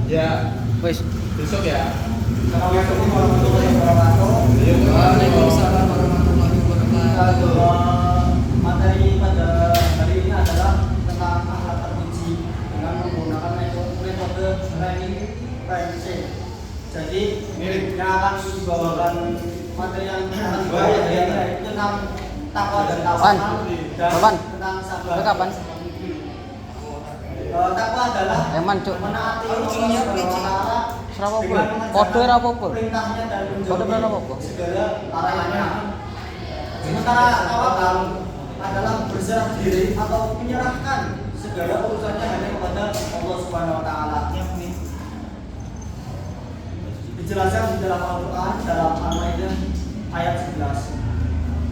Ya, Wis. besok ya. Assalamualaikum warahmatullahi wabarakatuh. Waalaikumsalam warahmatullahi wabarakatuh. Materi pada hari ini adalah tentang akhlak terpuji dengan menggunakan metode reminiscence. Jadi yang akan dibawakan materi yang akan dibawakan yaitu tentang takwa dan tawakal dan tentang sabar. Kapan? Takwa adalah Eman, Cuk. menaati Allah Subhanahu wa taala Serapa dengan apa? Kode ora apa-apa. perintahnya dan Kode berapa menjauhi apa? segala larangannya. Sementara tawakal adalah berserah diri atau menyerahkan segala urusannya hanya kepada Allah Subhanahu wa taala. Dijelaskan di dalam Al-Qur'an dalam Al-Maidah ayat 11.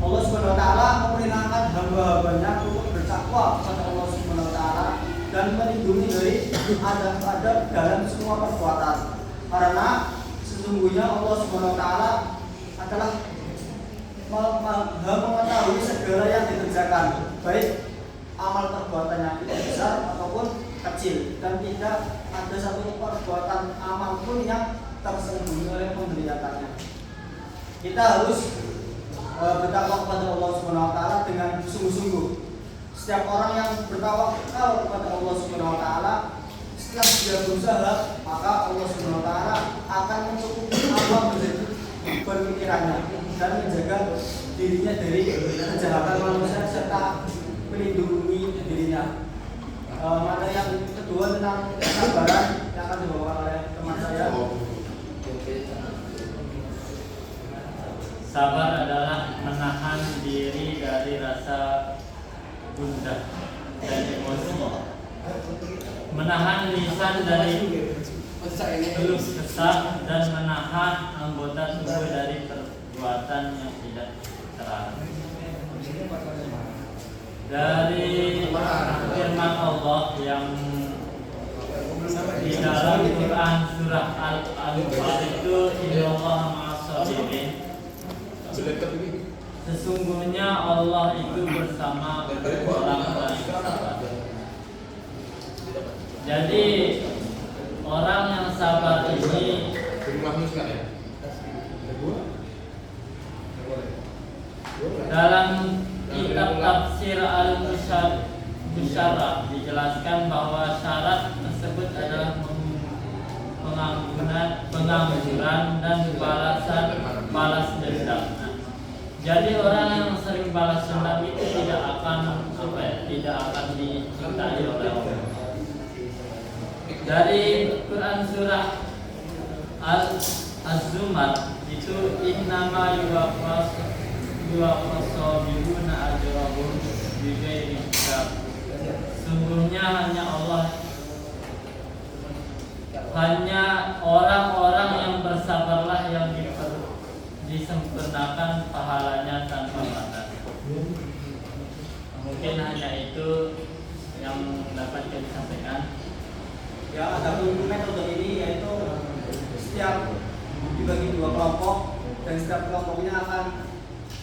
Allah Subhanahu wa taala memerintahkan hamba-hambanya untuk bertakwa kepada Allah Subhanahu wa taala dan melindungi dari adab-adab dalam semua perbuatan. Karena sesungguhnya Allah Subhanahu wa taala adalah mengetahui segala yang dikerjakan, baik amal perbuatannya itu besar ataupun kecil, dan tidak ada satu perbuatan amal pun yang tersembunyi oleh penglihatannya. Kita harus bertakwa kepada Allah Subhanahu wa taala dengan sungguh-sungguh. Setiap orang yang bertawakal kepada Allah Subhanahu wa taala, setelah dia berusaha, maka Allah Subhanahu wa taala akan mencukupi apa menjadi pemikirannya dan menjaga dirinya dari kejahatan manusia serta melindungi dirinya. Materi yang kedua tentang kesabaran yang akan dibawakan oleh teman saya. Sabar adalah menahan diri dari rasa gundah dan emosi, menahan lisan dari keluh kesah, dan menahan anggota tubuh dari perbuatan yang tidak terang. Dari firman Allah yang di dalam Quran surah Al-Anfal itu, innallaha ma'as-sabirin, sesungguhnya Allah itu bersama orang-orang yang sabar. Jadi orang yang sabar ini dalam kitab tafsir Al-Musyarrah dijelaskan bahwa syarat tersebut adalah pengangguran dan balas dendam. Jadi orang yang sering balas dendam itu tidak akan dicintai oleh Allah. Dari Quran surah Az-Zumar itu, innama yuwaffas-sabiruna ajrahum bighairi hisab. Sungguhnya hanya orang-orang yang bersabarlah yang disempurnakan pahalanya tanpa batas. Mungkin hanya itu yang dapat kami sampaikan. Ya, ada metode ini yaitu setiap dibagi dua kelompok dan setiap kelompoknya akan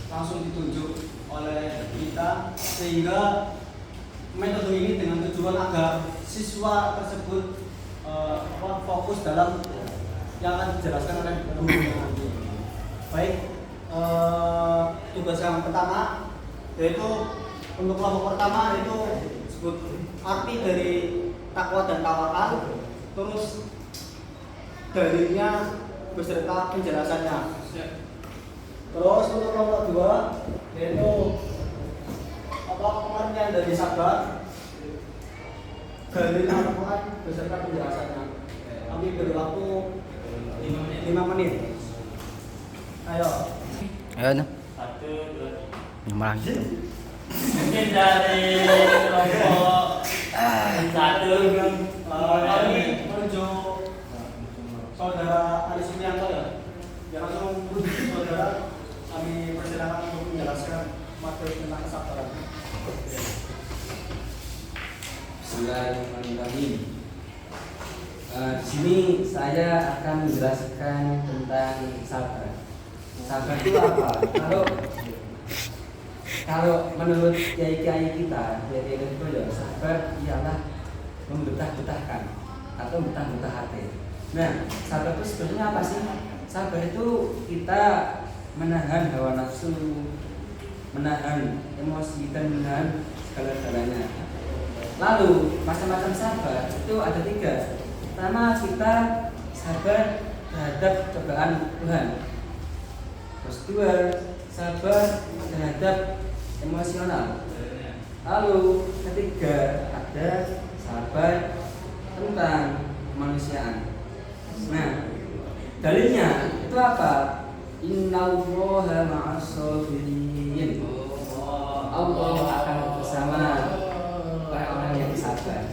langsung ditunjuk oleh kita, sehingga metode ini dengan tujuan agar siswa tersebut fokus dalam yang akan dijelaskan oleh gurunya nanti. Baik, tugas yang pertama yaitu untuk kelompok pertama yaitu disebut arti dari takwa dan tawakal, terus dalilnya beserta penjelasannya. Terus untuk kelompok dua yaitu pengertian dari sabar, dalil Al-Quran beserta penjelasannya. Kami beri waktu 5 menit. Ayo. Ayo, 1, 2, 3. malah gitu. Mungkin dari kelompok satu Kami menuju saudara Ali Supriyanto ya. Yang langsung menuju saudara, kami persilakan untuk menjelaskan materi tentang kesabaran. Bismillahirrahmanirrahim. Di sini saya akan menjelaskan tentang sabar. Sabar itu apa? Kalau menurut kiai-kiai kita, kiai-kiai itu ya, sabar ialah membetah-betahkan atau buta hati. Nah, sabar itu sebenarnya apa sih? Sabar itu kita menahan hawa nafsu, menahan emosi dan menahan segala-galanya. Lalu macam-macam sabar itu ada 3. Pertama, kita sabar terhadap cobaan Tuhan. Terus 2, sabar terhadap emosional. Lalu ketiga, ada sabar tentang kemanusiaan. Nah, dalilnya itu apa? Innallaha ma'as-sabirin. Allah akan bersama orang-orang yang sabar.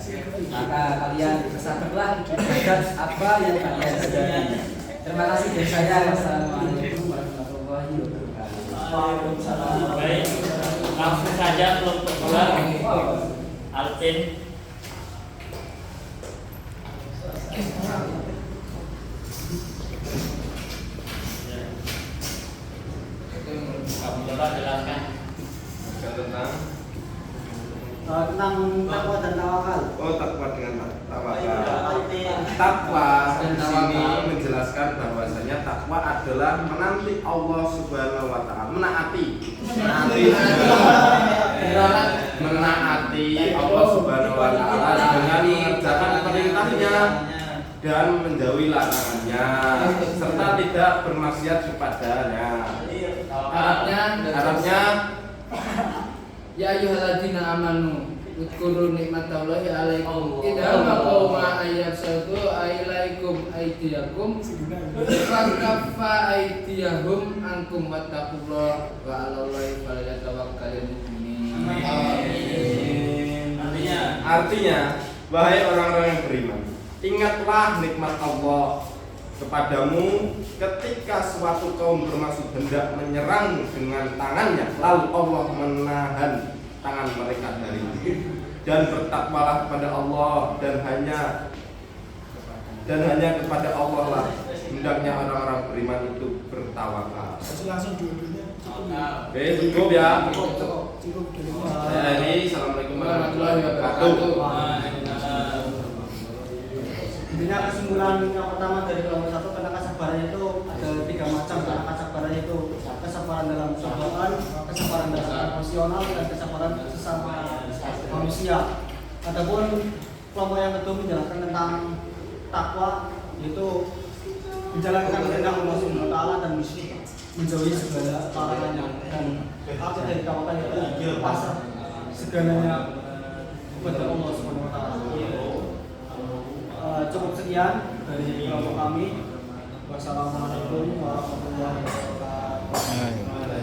Maka kalian bersabarlah terhadap apa yang kalian sedang. Terima kasih dari saya. Wassalamualaikum warahmatullahi wabarakatuh. Baik, langsung saja kelompok 2 Alvin. Kamu coba jelaskan tentang takwa dan tawakal. Oh, takwa dengan tawakal. Iya. Takwa di sini Tawakal. menjelaskan bahwasanya takwa adalah menanti Allah Subhanahu wa taala, menaati Allah Subhanahu wa taala dengan mengerjakan perintahnya dan menjauhi larangannya serta tidak bermaksiat kepadanya. Arabnya Ya ayyuhalladzina amanu udhkuru nikmatallahi 'alaikum idza maqama ayyabsatu ilaikum aydiyakum fa kaffa aydiyahum ankum wattaqullaha wa 'alallahi falyatawakkalul mu'minun. Artinya, wahai orang-orang yang beriman, ingatlah nikmat Allah kepadamu ketika suatu kaum bermaksud hendak menyerang dengan tangannya, lalu Allah menahan tangan mereka dari itu. Dan bertakwalah kepada Allah dan hanya kepada Allah lah hendaknya orang-orang beriman itu bertawakal. Langsung dua-duanya Oke, cukup ya. cukup dulu. Saya Eri, assalamualaikum warahmatullahi wabarakatuh. Intinya kesimpulan yang pertama dari kelompok 1, karena kesabaran itu ada 3 macam. Karena kesabaran itu kesabaran dalam cobaan, kesabaran dalam emosional, dan kesabaran sesama manusia. Adapun kelompok yang kedua menjelaskan tentang takwa, yaitu menjalankan kehendak Allah Subhanahu wa taala dan menjauhi segala larangannya. Dan apa dari tawakal itu pasrah segalanya kepada Allah Subhanahu wa taala. Cukup sekian dari kelompok kami. Wassalamualaikum